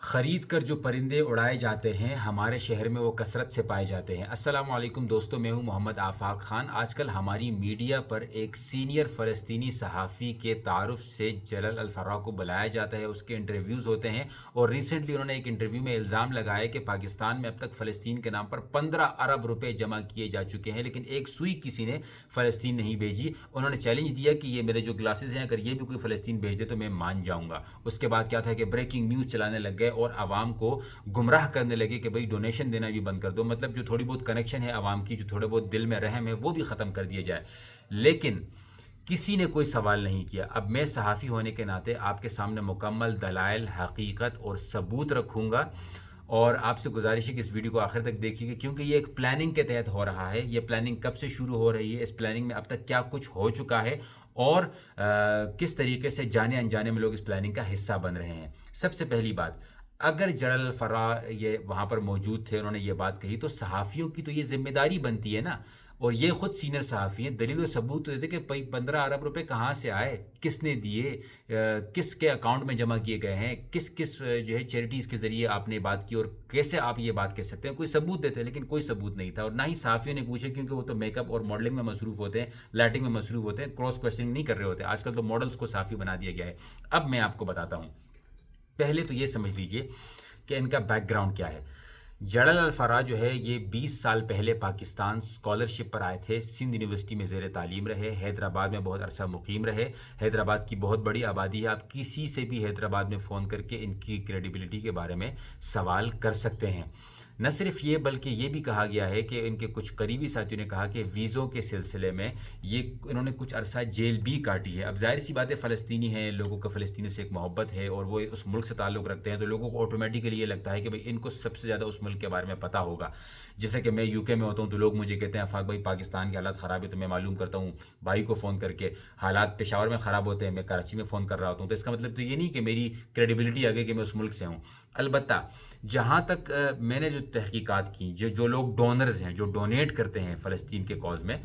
خرید کر جو پرندے اڑائے جاتے ہیں ہمارے شہر میں وہ کثرت سے پائے جاتے ہیں۔ السلام علیکم دوستو، میں ہوں محمد آفاق خان۔ آج کل ہماری میڈیا پر ایک سینئر فلسطینی صحافی کے تعارف سے جلال الفراء کو بلایا جاتا ہے، اس کے انٹرویوز ہوتے ہیں، اور ریسنٹلی انہوں نے ایک انٹرویو میں الزام لگایا کہ پاکستان میں اب تک فلسطین کے نام پر 15 ارب روپے جمع کیے جا چکے ہیں، لیکن ایک سوئی کسی نے فلسطین نہیں بھیجی۔ انہوں نے چیلنج دیا کہ یہ میرے جو گلاسز ہیں، اگر یہ بھی کوئی فلسطین بھیج دے تو میں مان جاؤں گا۔ اس کے بعد کیا تھا کہ بریکنگ نیوز چلانے لگ گئے اور عوام کو گمراہ کرنے لگے کہ بھئی ڈونیشن دینا بھی بند کر دو، مطلب جو تھوڑی بہت کنیکشن ہے عوام کی، جو تھوڑے بہت دل میں رحم ہے، وہ بھی ختم کر دیا جائے۔ لیکن کسی نے کوئی سوال نہیں کیا۔ اب میں صحافی ہونے کے ناطے آپ کے سامنے مکمل دلائل، حقیقت اور ثبوت رکھوں گا، اور آپ سے گزارش ہے کہ اس ویڈیو کو آخر تک دیکھیے گا، کیونکہ یہ ایک پلاننگ کے تحت ہو رہا ہے۔ یہ پلاننگ کب سے شروع ہو رہی ہے، اس پلاننگ میں اب تک کیا کچھ ہو چکا ہے، اور کس طریقے سے جانے انجانے میں لوگ اس پلاننگ کا حصہ بن رہے ہیں۔ سب سے پہلی بات، اگر جلال الفراء یہ وہاں پر موجود تھے، انہوں نے یہ بات کہی، تو صحافیوں کی تو یہ ذمہ داری بنتی ہے نا، اور یہ خود سینئر صحافی ہیں، دلیل و ثبوت تو دیتے کہ 15 ارب روپے کہاں سے آئے، کس نے دیے، کس کے اکاؤنٹ میں جمع کیے گئے ہیں، کس جو ہے چیریٹیز کے ذریعے آپ نے بات کی، اور کیسے آپ یہ بات کہہ سکتے ہیں۔ کوئی ثبوت دیتے، لیکن کوئی ثبوت نہیں تھا، اور نہ ہی صحافیوں نے پوچھے، کیونکہ وہ تو میک اپ اور ماڈلنگ میں مصروف ہوتے ہیں، لائٹنگ میں مصروف ہوتے ہیں، کراس کویسچننگ نہیں کر رہے ہوتے۔ آج کل تو ماڈلز کو صحافی بنا دیا گیا ہے۔ اب میں آپ کو بتاتا ہوں، پہلے تو یہ سمجھ لیجئے کہ ان کا بیک گراؤنڈ کیا ہے۔ جلال الفراء جو ہے یہ 20 سال پہلے پاکستان اسکالرشپ پر آئے تھے، سندھ یونیورسٹی میں زیر تعلیم رہے، حیدرآباد میں بہت عرصہ مقیم رہے۔ حیدرآباد کی بہت بڑی آبادی ہے، آپ کسی سے بھی حیدرآباد میں فون کر کے ان کی کریڈیبلٹی کے بارے میں سوال کر سکتے ہیں۔ نہ صرف یہ، بلکہ یہ بھی کہا گیا ہے کہ ان کے کچھ قریبی ساتھیوں نے کہا کہ ویزوں کے سلسلے میں انہوں نے کچھ عرصہ جیل بھی کاٹی ہے۔ اب ظاہر سی بات ہے، فلسطینی ہیں، لوگوں کا فلسطینیوں سے ایک محبت ہے، اور وہ اس ملک سے تعلق رکھتے ہیں، تو لوگوں کو آٹومیٹکلی یہ لگتا ہے کہ بھئی ان کو سب سے زیادہ اس ملک کے بارے میں پتہ ہوگا۔ جیسے کہ میں یو کے میں ہوتا ہوں تو لوگ مجھے کہتے ہیں آفاق بھائی پاکستان کے حالات خراب ہے، تو میں معلوم کرتا ہوں بھائی کو فون کر کے، حالات پشاور میں خراب ہوتے ہیں، میں کراچی میں فون کر رہا ہوتا ہوں، تو اس کا مطلب تو یہ نہیں کہ میری کریڈیبلٹی آگے کہ میں اس ملک سے ہوں۔ البتہ جہاں تک میں نے جو تحقیقات کی، جو لوگ ڈونرز ہیں، جو ڈونیٹ کرتے ہیں فلسطین کے کاز میں،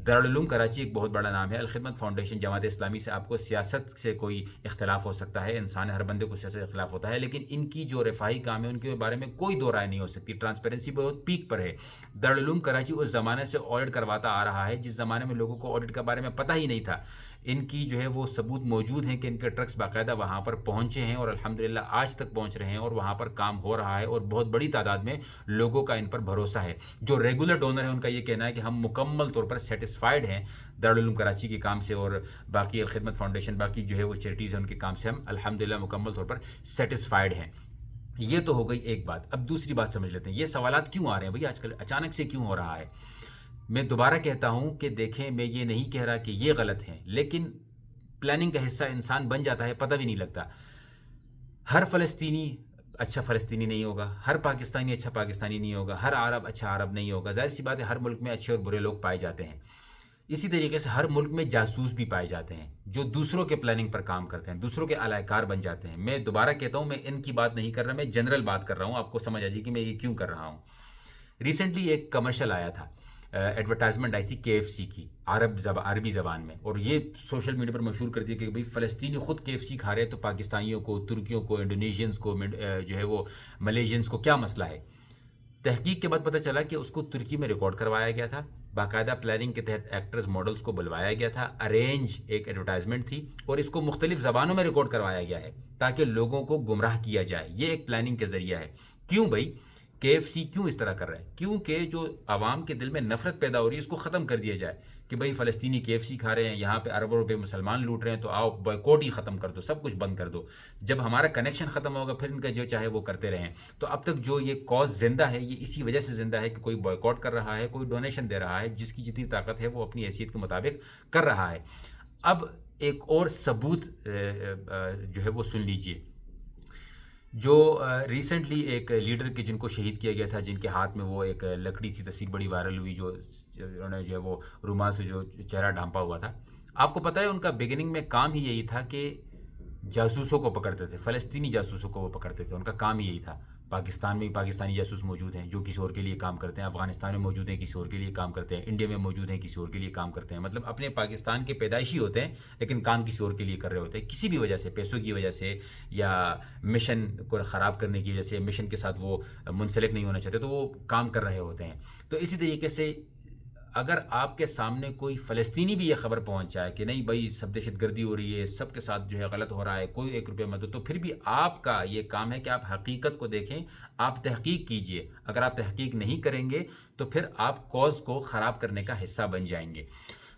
دارالعلوم کراچی ایک بہت بڑا نام ہے، الخدمت فاؤنڈیشن، جماعت اسلامی سے آپ کو سیاست سے کوئی اختلاف ہو سکتا ہے، انسان ہر بندے کو سیاست سے اختلاف ہوتا ہے، لیکن ان کی جو رفاہی کام ہے ان کے بارے میں کوئی دو رائے نہیں ہو سکتی۔ ٹرانسپیرنسی بہت پیک پر ہے۔ دارالعلوم کراچی اس زمانے سے آڈٹ کرواتا آ رہا ہے جس زمانے میں لوگوں کو آڈٹ کے بارے میں پتہ ہی نہیں تھا۔ ان کی جو ہے وہ ثبوت موجود ہیں کہ ان کے ٹرکس باقاعدہ وہاں پر پہنچے ہیں، اور الحمدللہ آج تک پہنچ رہے ہیں، اور وہاں پر کام ہو رہا ہے، اور بہت بڑی تعداد میں لوگوں کا ان پر بھروسہ ہے۔ جو ریگولر ڈونر ہیں ان کا یہ کہنا ہے کہ ہم مکمل طور پر سیٹسفائیڈ ہیں دارالعلوم کراچی کے کام سے، اور باقی الخدمت فاؤنڈیشن، باقی جو ہے وہ چیریٹیز ہیں، ان کے کام سے ہم الحمدللہ مکمل طور پر سیٹسفائیڈ ہیں۔ یہ تو ہو گئی ایک بات۔ اب دوسری بات سمجھ لیتے ہیں، یہ سوالات کیوں آ رہے ہیں بھئی آج کل، اچانک سے کیوں ہو رہا ہے؟ میں دوبارہ کہتا ہوں کہ دیکھیں، میں یہ نہیں کہہ رہا کہ یہ غلط ہے، لیکن پلاننگ کا حصہ انسان بن جاتا ہے، پتہ بھی نہیں لگتا۔ ہر فلسطینی اچھا فلسطینی نہیں ہوگا، ہر پاکستانی اچھا پاکستانی نہیں ہوگا، ہر عرب اچھا عرب نہیں ہوگا۔ ظاہر سی بات ہے، ہر ملک میں اچھے اور برے لوگ پائے جاتے ہیں۔ اسی طریقے سے ہر ملک میں جاسوس بھی پائے جاتے ہیں، جو دوسروں کے پلاننگ پر کام کرتے ہیں، دوسروں کے اعلی کار بن جاتے ہیں۔ میں دوبارہ کہتا ہوں، میں ان کی بات نہیں کر رہا، میں جنرل بات کر رہا ہوں، آپ کو سمجھ آ جائے کہ میں یہ کیوں کر رہا ہوں۔ ریسنٹلی ایک کمرشل آیا تھا، ایڈورٹائزمنٹ آئی تھی KFC کی، عربی زبان میں، اور یہ سوشل میڈیا پر مشہور کر دیا کہ بھئی فلسطینی خود KFC کھا رہے ہیں، تو پاکستانیوں کو، ترکیوں کو، انڈونیشینز کو، جو ہے وہ ملیشینز کو کیا مسئلہ ہے؟ تحقیق کے بعد پتہ چلا کہ اس کو ترکی میں ریکارڈ کروایا گیا تھا، باقاعدہ پلاننگ کے تحت ایکٹرز ماڈلز کو بلوایا گیا تھا، ارینج ایک ایڈورٹائزمنٹ تھی، اور اس کو مختلف زبانوں میں ریکارڈ کروایا گیا ہے تاکہ لوگوں کو گمراہ کیا جائے۔ یہ ایک پلاننگ کا ذریعہ ہے۔ کیوں بھائی KFC کیوں اس طرح کر رہا ہے؟ کیونکہ جو عوام کے دل میں نفرت پیدا ہو رہی ہے اس کو ختم کر دیا جائے کہ بھائی فلسطینی KFC کھا رہے ہیں، یہاں پہ اربوں روپے مسلمان لوٹ رہے ہیں، تو آؤ بائیکاٹ ہی ختم کر دو، سب کچھ بند کر دو۔ جب ہمارا کنیکشن ختم ہوگا پھر ان کا جو چاہے وہ کرتے رہیں۔ تو اب تک جو یہ کاز زندہ ہے، یہ اسی وجہ سے زندہ ہے کہ کوئی بائیکاٹ کر رہا ہے، کوئی ڈونیشن دے رہا ہے، جس کی جتنی طاقت ہے وہ اپنی حیثیت کے مطابق کر رہا ہے۔ اب ایک اور ثبوت جو ہے وہ سن لیجئے۔ جو ریسنٹلی ایک لیڈر کے جن کو شہید کیا گیا تھا، جن کے ہاتھ میں وہ ایک لکڑی تھی، تصویر بڑی وائرل ہوئی، جو انہوں نے جو ہے وہ رومال سے جو چہرہ ڈھانپا ہوا تھا۔ آپ کو پتہ ہے ان کا بگننگ میں کام ہی یہی تھا کہ جاسوسوں کو پکڑتے تھے، فلسطینی جاسوسوں کو وہ پکڑتے تھے، ان کا کام ہی یہی تھا۔ پاکستان میں بھی پاکستانی جاسوس موجود ہیں جو کسی اور کے لیے کام کرتے ہیں، افغانستان میں موجود ہیں کسی اور کے لیے کام کرتے ہیں، انڈیا میں موجود ہیں کسی اور کے لیے کام کرتے ہیں، مطلب اپنے پاکستان کے پیدائشی ہوتے ہیں لیکن کام کسی اور کے لیے کر رہے ہوتے ہیں، کسی بھی وجہ سے، پیسوں کی وجہ سے یا مشن کو خراب کرنے کی وجہ سے، مشن کے ساتھ وہ منسلک نہیں ہونا چاہتے تو وہ کام کر رہے ہوتے ہیں۔ تو اسی طریقے سے اگر آپ کے سامنے کوئی فلسطینی بھی یہ خبر پہنچ جائے کہ نہیں بھائی سب دہشت گردی ہو رہی ہے، سب کے ساتھ جو ہے غلط ہو رہا ہے، کوئی 1 روپیہ مت دو، تو پھر بھی آپ کا یہ کام ہے کہ آپ حقیقت کو دیکھیں، آپ تحقیق کیجئے۔ اگر آپ تحقیق نہیں کریں گے تو پھر آپ کوز کو خراب کرنے کا حصہ بن جائیں گے۔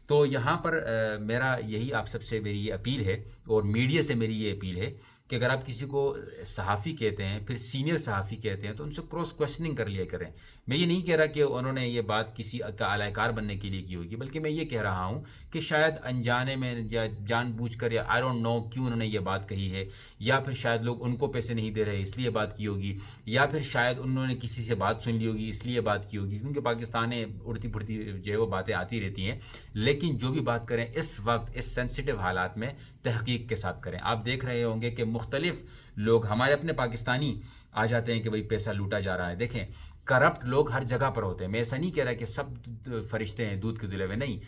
تو یہاں پر میرا یہی آپ سب سے میری یہ اپیل ہے اور میڈیا سے میری یہ اپیل ہے کہ اگر آپ کسی کو صحافی کہتے ہیں، پھر سینئر صحافی کہتے ہیں، تو ان سے کراس کوشچننگ کر لیا کریں۔ میں یہ نہیں کہہ رہا کہ انہوں نے یہ بات کسی کا اعلی کار بننے کے لیے کی ہوگی، بلکہ میں یہ کہہ رہا ہوں کہ شاید انجانے میں یا جان بوجھ کر یا آئی ڈونٹ نو کیوں انہوں نے یہ بات کہی ہے، یا پھر شاید لوگ ان کو پیسے نہیں دے رہے اس لیے بات کی ہوگی، یا پھر شاید انہوں نے کسی سے بات سن لی ہوگی اس لیے بات کی ہوگی، کیونکہ پاکستان میں اڑتی پھڑتی جو ہے وہ باتیں آتی رہتی ہیں۔ لیکن جو بھی بات کریں اس وقت اس سینسیٹیو حالات میں تحقیق کے ساتھ کریں۔ آپ دیکھ رہے ہوں گے کہ مختلف لوگ ہمارے اپنے پاکستانی آ جاتے ہیں کہ بھئی پیسہ لوٹا جا رہا ہے۔ دیکھیں کرپٹ لوگ ہر جگہ پر ہوتے ہیں، میں ایسا نہیں کہہ رہا کہ سب فرشتے ہیں دودھ کے دلے ہوئے، نہیں۔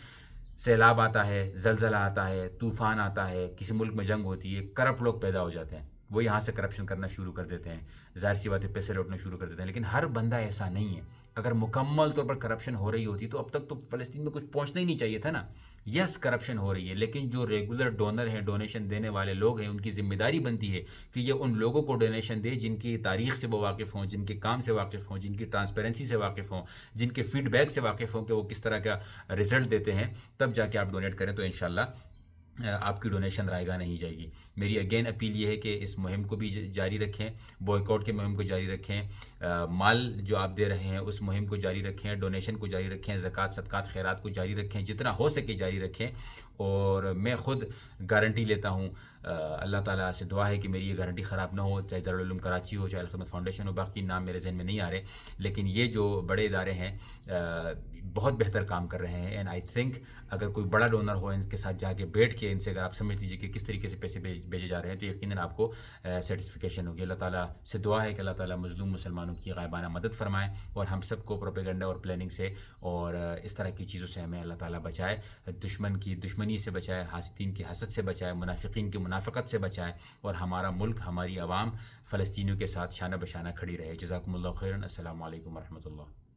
سیلاب آتا ہے، زلزلہ آتا ہے، طوفان آتا ہے، کسی ملک میں جنگ ہوتی ہے، کرپٹ لوگ پیدا ہو جاتے ہیں، وہ یہاں سے کرپشن کرنا شروع کر دیتے ہیں، ظاہر سی بات ہے پیسے لوٹنا شروع کر دیتے ہیں۔ لیکن ہر بندہ ایسا نہیں ہے۔ اگر مکمل طور پر کرپشن ہو رہی ہوتی تو اب تک تو فلسطین میں کچھ پہنچنا ہی نہیں چاہیے تھا نا۔ یس کرپشن ہو رہی ہے، لیکن جو ریگولر ڈونر ہیں، ڈونیشن دینے والے لوگ ہیں، ان کی ذمہ داری بنتی ہے کہ یہ ان لوگوں کو ڈونیشن دے جن کی تاریخ سے وہ واقف ہوں، جن کے کام سے واقف ہوں، جن کی ٹرانسپیرنسی سے واقف ہوں، جن کے فیڈ بیک سے واقف ہوں کہ وہ کس طرح کا رزلٹ دیتے ہیں، تب جا کے آپ ڈونیٹ کریں تو انشاءاللہ آپ کی ڈونیشن رائے گاہ نہیں جائے گی۔ میری اگین اپیل یہ ہے کہ اس مہم کو بھی جاری رکھیں، بوائیکاٹ کے مہم کو جاری رکھیں، مال جو آپ دے رہے ہیں اس مہم کو جاری رکھیں، ڈونیشن کو جاری رکھیں، زکوٰۃ صدقات خیرات کو جاری رکھیں، جتنا ہو سکے جاری رکھیں۔ اور میں خود گارنٹی لیتا ہوں، اللہ تعالیٰ سے دعا ہے کہ میری یہ گارنٹی خراب نہ ہو، چاہے دارالعلوم کراچی ہو، چاہے الخدمت فاؤنڈیشن ہو، باقی نام میرے ذہن میں نہیں آ رہے، لیکن یہ جو بڑے ادارے ہیں بہت بہتر کام کر رہے ہیں۔ اینڈ آئی تھنک اگر کوئی بڑا ڈونر ہو ان کے ساتھ جا کے بیٹھ کے ان سے اگر آپ سمجھ لیجیے کہ کس طریقے سے پیسے بھیجے جا رہے ہیں تو یقیناً آپ کو سیٹسفیکیشن ہوگی۔ اللہ تعالیٰ سے دعا ہے کہ اللہ تعالیٰ مظلوم مسلمانوں کی غائبانہ مدد فرمائے اور ہم سب کو پروپیگنڈا اور پلاننگ سے اور اس طرح کی چیزوں سے ہمیں اللہ تعالیٰ بچائے، دشمن کی دشمنی سے بچائے، حاسدین کی حسد سے بچائے، منافقین کی منافقت سے بچائے، اور ہمارا ملک، ہماری عوام فلسطینیوں کے ساتھ شانہ بشانہ کھڑی رہے۔ جزاکم اللہ خیراً۔ السلام علیکم ورحمۃ اللہ۔